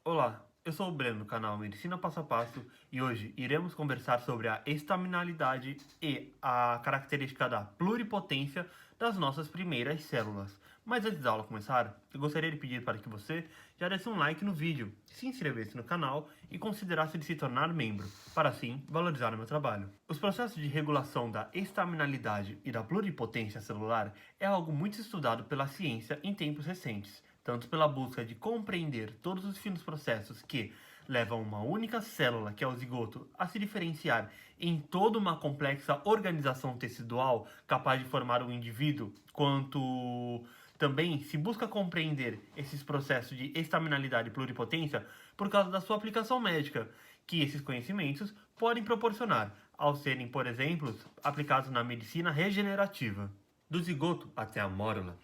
Olá, eu sou o Breno do canal Medicina Passo a Passo e hoje iremos conversar sobre a estaminalidade e a característica da pluripotência das nossas primeiras células. Mas antes da aula começar, eu gostaria de pedir para que você já desse um like no vídeo, se inscrevesse no canal e considerasse de se tornar membro, para assim valorizar o meu trabalho. Os processos de regulação da estaminalidade e da pluripotência celular é algo muito estudado pela ciência em tempos recentes, tanto pela busca de compreender todos os finos processos que levam uma única célula, que é o zigoto, a se diferenciar em toda uma complexa organização tecidual capaz de formar um indivíduo, quanto também se busca compreender esses processos de estaminalidade e pluripotência por causa da sua aplicação médica, que esses conhecimentos podem proporcionar, ao serem, por exemplo, aplicados na medicina regenerativa. Do zigoto até a mórula,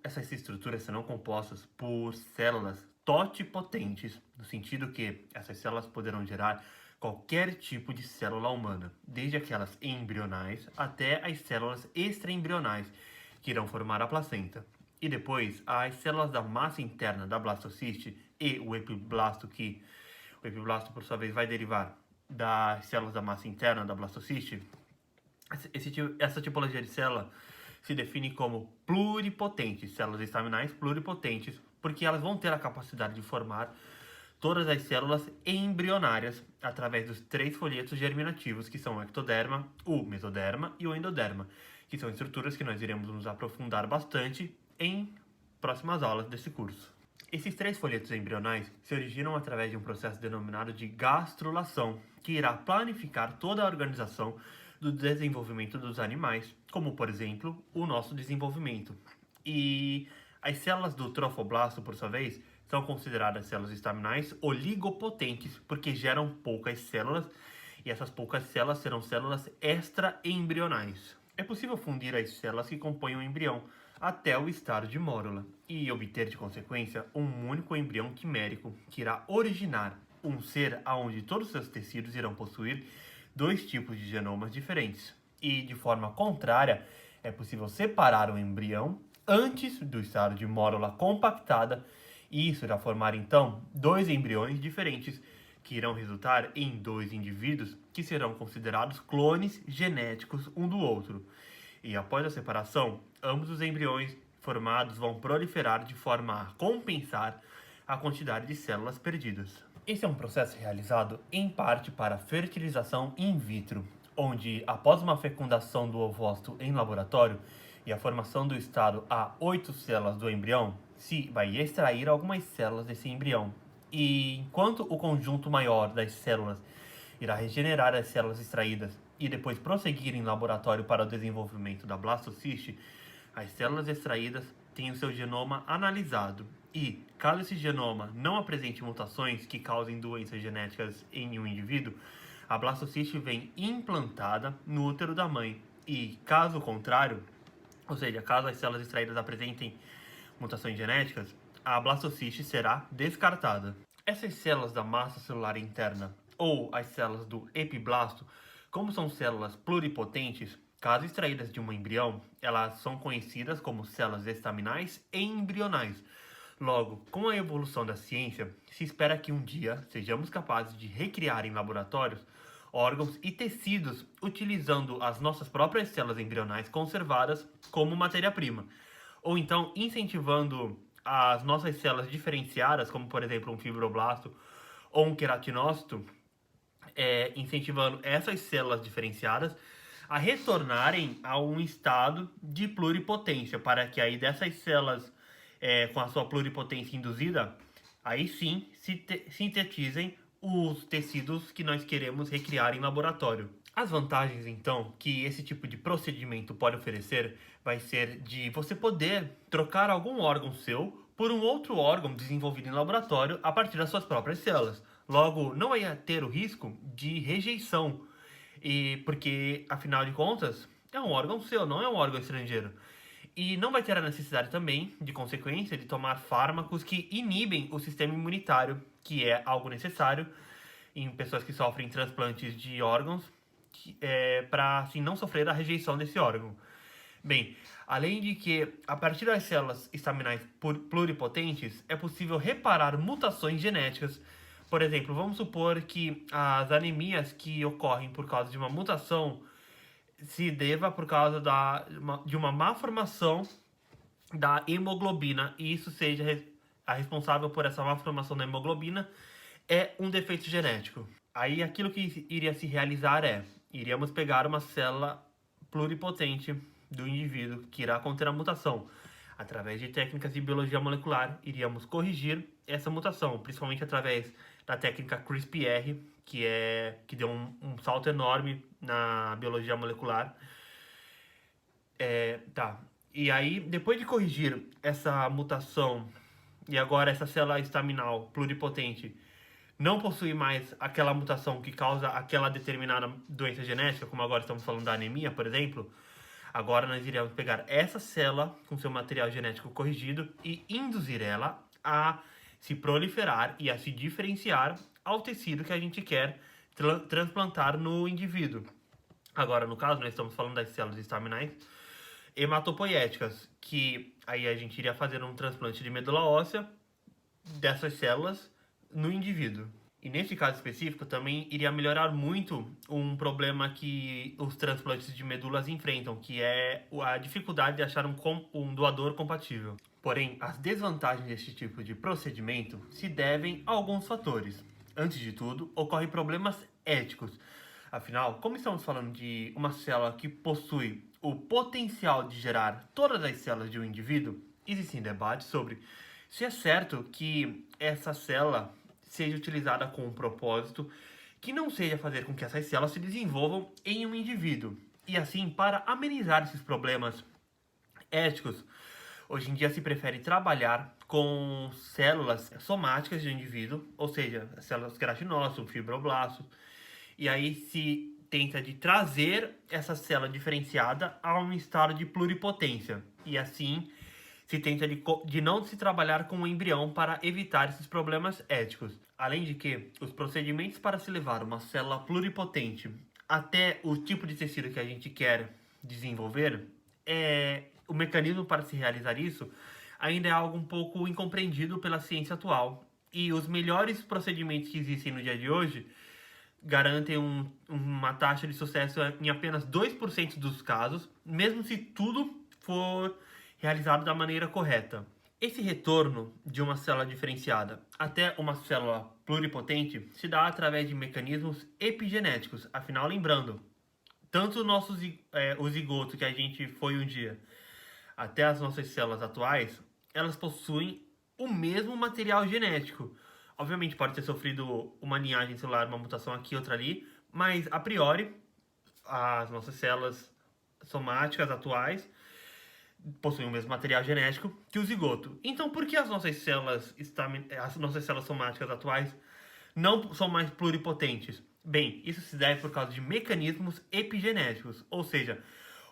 essas estruturas serão compostas por células totipotentes, no sentido que essas células poderão gerar qualquer tipo de célula humana, desde aquelas embrionais até as células extraembrionais, que irão formar a placenta. E depois, as células da massa interna da blastociste e o epiblasto, que o epiblasto, por sua vez, vai derivar das células da massa interna da blastociste. Essa tipologia de célula se define como pluripotentes, células estaminais pluripotentes, porque elas vão ter a capacidade de formar todas as células embrionárias através dos 3 folhetos germinativos, que são o ectoderma, o mesoderma e o endoderma, que são estruturas que nós iremos nos aprofundar bastante em próximas aulas desse curso. Esses 3 folhetos embrionais se originam através de um processo denominado de gastrulação, que irá planificar toda a organização do desenvolvimento dos animais, como por exemplo o nosso desenvolvimento. E as células do trofoblasto, por sua vez, são consideradas células estaminais oligopotentes, porque geram poucas células, e essas poucas células serão células extraembrionais. É possível fundir as células que compõem o embrião até o estado de mórula e obter de consequência um único embrião quimérico que irá originar um ser onde todos os seus tecidos irão possuir 2 tipos de genomas diferentes. E de forma contrária, é possível separar o embrião antes do estado de mórula compactada, e isso irá formar então 2 embriões diferentes que irão resultar em 2 indivíduos que serão considerados clones genéticos um do outro. E após a separação, ambos os embriões formados vão proliferar de forma a compensar a quantidade de células perdidas. Esse é um processo realizado em parte para fertilização in vitro, onde após uma fecundação do ovócito em laboratório e a formação do estado a 8 células do embrião, se vai extrair algumas células desse embrião. E enquanto o conjunto maior das células irá regenerar as células extraídas e depois prosseguir em laboratório para o desenvolvimento da blastociste, as células extraídas têm o seu genoma analisado e, caso esse genoma não apresente mutações que causem doenças genéticas em um indivíduo, a blastociste vem implantada no útero da mãe e, caso contrário, ou seja, caso as células extraídas apresentem mutações genéticas, a blastociste será descartada. Essas células da massa celular interna ou as células do epiblasto, como são células pluripotentes, caso extraídas de um embrião, elas são conhecidas como células estaminais e embrionais. Logo, com a evolução da ciência, se espera que um dia sejamos capazes de recriar em laboratórios órgãos e tecidos utilizando as nossas próprias células embrionais conservadas como matéria-prima, ou então incentivando as nossas células diferenciadas, como por exemplo um fibroblasto ou um queratinócito, incentivando essas células diferenciadas a retornarem a um estado de pluripotência, para que aí dessas células com a sua pluripotência induzida, aí sim sintetizem os tecidos que nós queremos recriar em laboratório. As vantagens, então, que esse tipo de procedimento pode oferecer vai ser de você poder trocar algum órgão seu por um outro órgão desenvolvido em laboratório a partir das suas próprias células. Logo, não vai ter o risco de rejeição, e porque, afinal de contas, é um órgão seu, não é um órgão estrangeiro. E não vai ter a necessidade também, de consequência, de tomar fármacos que inibem o sistema imunitário, que é algo necessário em pessoas que sofrem transplantes de órgãos, para assim, não sofrer a rejeição desse órgão. Bem, além de que, a partir das células estaminais pluripotentes, é possível reparar mutações genéticas. Por exemplo, vamos supor que as anemias que ocorrem por causa de uma mutação se deva por causa de uma má formação da hemoglobina, e isso seja a responsável por essa má formação da hemoglobina é um defeito genético. Aí aquilo que iria se realizar iríamos pegar uma célula pluripotente do indivíduo que irá conter a mutação. Através de técnicas de biologia molecular, iríamos corrigir essa mutação, principalmente através da técnica CRISPR, que deu um salto enorme na biologia molecular. Tá. E aí, depois de corrigir essa mutação, e agora essa célula estaminal pluripotente não possui mais aquela mutação que causa aquela determinada doença genética, como agora estamos falando da anemia, por exemplo, agora nós iremos pegar essa célula com seu material genético corrigido e induzir ela a se proliferar e a se diferenciar ao tecido que a gente quer transplantar no indivíduo. Agora, no caso, nós estamos falando das células estaminais hematopoéticas, que aí a gente iria fazer um transplante de medula óssea dessas células no indivíduo. E nesse caso específico também iria melhorar muito um problema que os transplantes de medulas enfrentam, que é a dificuldade de achar um doador compatível. Porém, as desvantagens deste tipo de procedimento se devem a alguns fatores. Antes de tudo, ocorrem problemas éticos. Afinal, como estamos falando de uma célula que possui o potencial de gerar todas as células de um indivíduo, existem debates sobre se é certo que essa célula seja utilizada com um propósito que não seja fazer com que essas células se desenvolvam em um indivíduo. E assim, para amenizar esses problemas éticos, hoje em dia se prefere trabalhar com células somáticas de um indivíduo, ou seja, células queratinócitos, fibroblastos, e aí se tenta de trazer essa célula diferenciada a um estado de pluripotência. E assim se tenta de não se trabalhar com o embrião para evitar esses problemas éticos. Além de que, os procedimentos para se levar uma célula pluripotente até o tipo de tecido que a gente quer desenvolver, o mecanismo para se realizar isso ainda é algo um pouco incompreendido pela ciência atual. E os melhores procedimentos que existem no dia de hoje garantem uma taxa de sucesso em apenas 2% dos casos, mesmo se tudo for realizado da maneira correta. Esse retorno de uma célula diferenciada até uma célula pluripotente se dá através de mecanismos epigenéticos. Afinal, lembrando, tanto o zigoto que a gente foi um dia, até as nossas células atuais, elas possuem o mesmo material genético. Obviamente pode ter sofrido uma linhagem celular, uma mutação aqui, outra ali, mas a priori, as nossas células somáticas atuais possuem o mesmo material genético que o zigoto. Então, por que as nossas células somáticas atuais não são mais pluripotentes? Bem, isso se deve por causa de mecanismos epigenéticos, ou seja,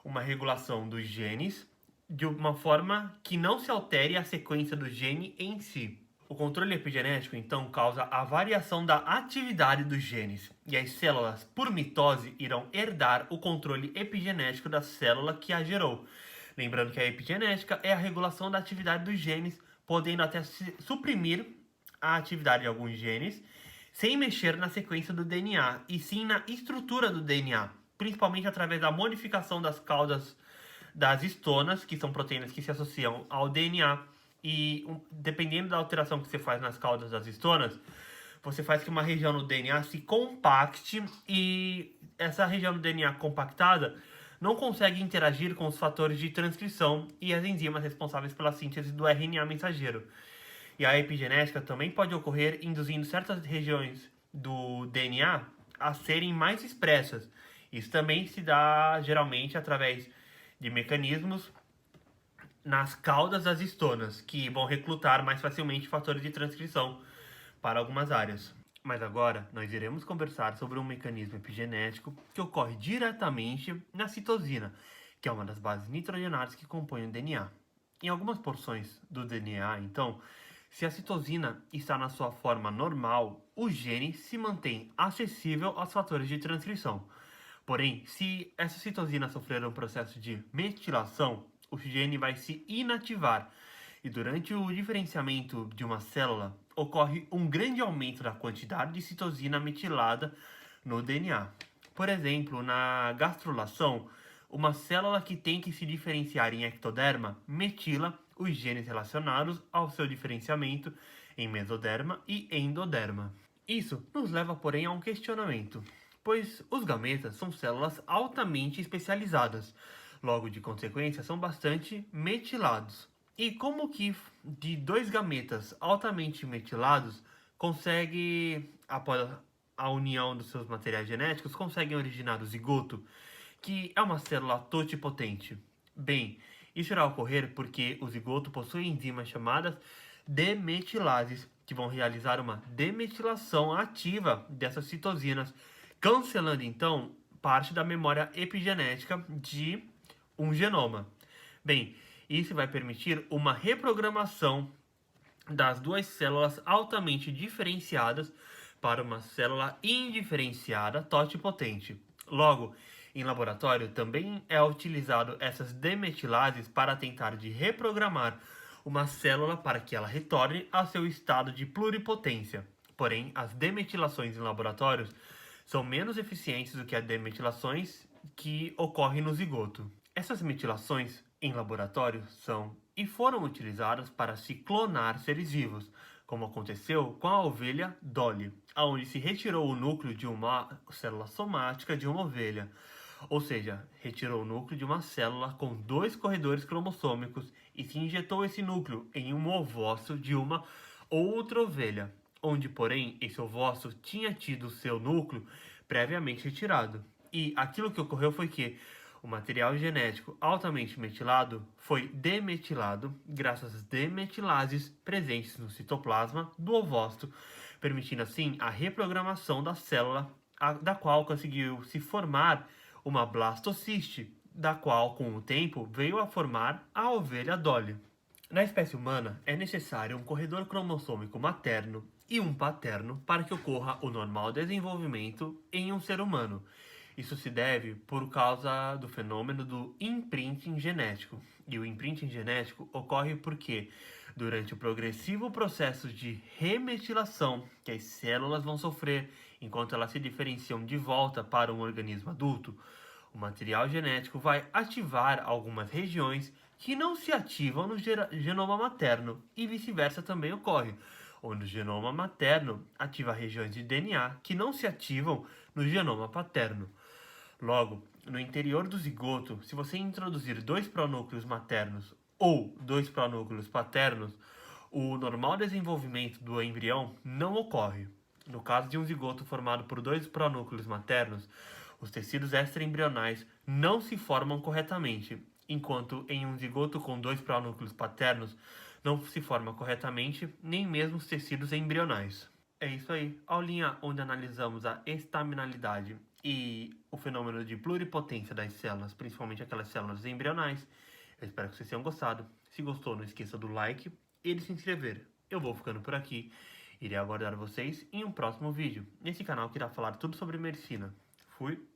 uma regulação dos genes de uma forma que não se altere a sequência do gene em si. O controle epigenético, então, causa a variação da atividade dos genes, e as células, por mitose, irão herdar o controle epigenético da célula que a gerou. Lembrando que a epigenética é a regulação da atividade dos genes, podendo até suprimir a atividade de alguns genes, sem mexer na sequência do DNA, e sim na estrutura do DNA, principalmente através da modificação das caudas das histonas, que são proteínas que se associam ao DNA, e dependendo da alteração que você faz nas caudas das histonas, você faz que uma região no DNA se compacte, e essa região do DNA compactada não consegue interagir com os fatores de transcrição e as enzimas responsáveis pela síntese do RNA mensageiro. E a epigenética também pode ocorrer induzindo certas regiões do DNA a serem mais expressas. Isso também se dá geralmente através de mecanismos nas caudas das histonas, que vão recrutar mais facilmente fatores de transcrição para algumas áreas. Mas agora nós iremos conversar sobre um mecanismo epigenético que ocorre diretamente na citosina, que é uma das bases nitrogenadas que compõem o DNA. Em algumas porções do DNA, então, se a citosina está na sua forma normal, o gene se mantém acessível aos fatores de transcrição. Porém, se essa citosina sofrer um processo de metilação, o gene vai se inativar e durante o diferenciamento de uma célula ocorre um grande aumento da quantidade de citosina metilada no DNA. Por exemplo, na gastrulação, uma célula que tem que se diferenciar em ectoderma metila os genes relacionados ao seu diferenciamento em mesoderma e endoderma. Isso nos leva, porém, a um questionamento, pois os gametas são células altamente especializadas, logo, de consequência, são bastante metilados. E como que de dois gametas altamente metilados consegue, após a união dos seus materiais genéticos, conseguem originar o zigoto, que é uma célula totipotente? Bem, isso irá ocorrer porque o zigoto possui enzimas chamadas demetilases, que vão realizar uma demetilação ativa dessas citosinas, cancelando então parte da memória epigenética de um genoma. Bem, isso vai permitir uma reprogramação das duas células altamente diferenciadas para uma célula indiferenciada totipotente. Logo, em laboratório também é utilizado essas demetilases para tentar de reprogramar uma célula para que ela retorne ao seu estado de pluripotência. Porém, as demetilações em laboratórios são menos eficientes do que as demetilações que ocorrem no zigoto. Essas metilações em laboratório são e foram utilizadas para se clonar seres vivos, como aconteceu com a ovelha Dolly, onde se retirou o núcleo de uma célula somática de uma ovelha, ou seja, retirou o núcleo de uma célula com 2 corredores cromossômicos e se injetou esse núcleo em um ovócito de uma outra ovelha, onde, porém, esse ovócito tinha tido seu núcleo previamente retirado. E aquilo que ocorreu foi que o material genético altamente metilado foi demetilado graças às demetilases presentes no citoplasma do ovócito, permitindo assim a reprogramação da célula, da qual conseguiu se formar uma blastociste, da qual com o tempo veio a formar a ovelha Dolly. Na espécie humana é necessário um corredor cromossômico materno e um paterno para que ocorra o normal desenvolvimento em um ser humano. Isso se deve por causa do fenômeno do imprinting genético. E o imprinting genético ocorre porque, durante o progressivo processo de remetilação que as células vão sofrer enquanto elas se diferenciam de volta para um organismo adulto, o material genético vai ativar algumas regiões que não se ativam no genoma materno e vice-versa também ocorre, onde o genoma materno ativa regiões de DNA que não se ativam no genoma paterno. Logo, no interior do zigoto, se você introduzir 2 pronúcleos maternos ou 2 pronúcleos paternos, o normal desenvolvimento do embrião não ocorre. No caso de um zigoto formado por 2 pronúcleos maternos, os tecidos extraembrionais não se formam corretamente, enquanto em um zigoto com 2 pronúcleos paternos não se forma corretamente nem mesmo os tecidos embrionais. É isso aí, aulinha onde analisamos a estaminalidade e o fenômeno de pluripotência das células, principalmente aquelas células embrionais. Eu espero que vocês tenham gostado. Se gostou, não esqueça do like e de se inscrever. Eu vou ficando por aqui. Irei aguardar vocês em um próximo vídeo, nesse canal que irá falar tudo sobre medicina. Fui!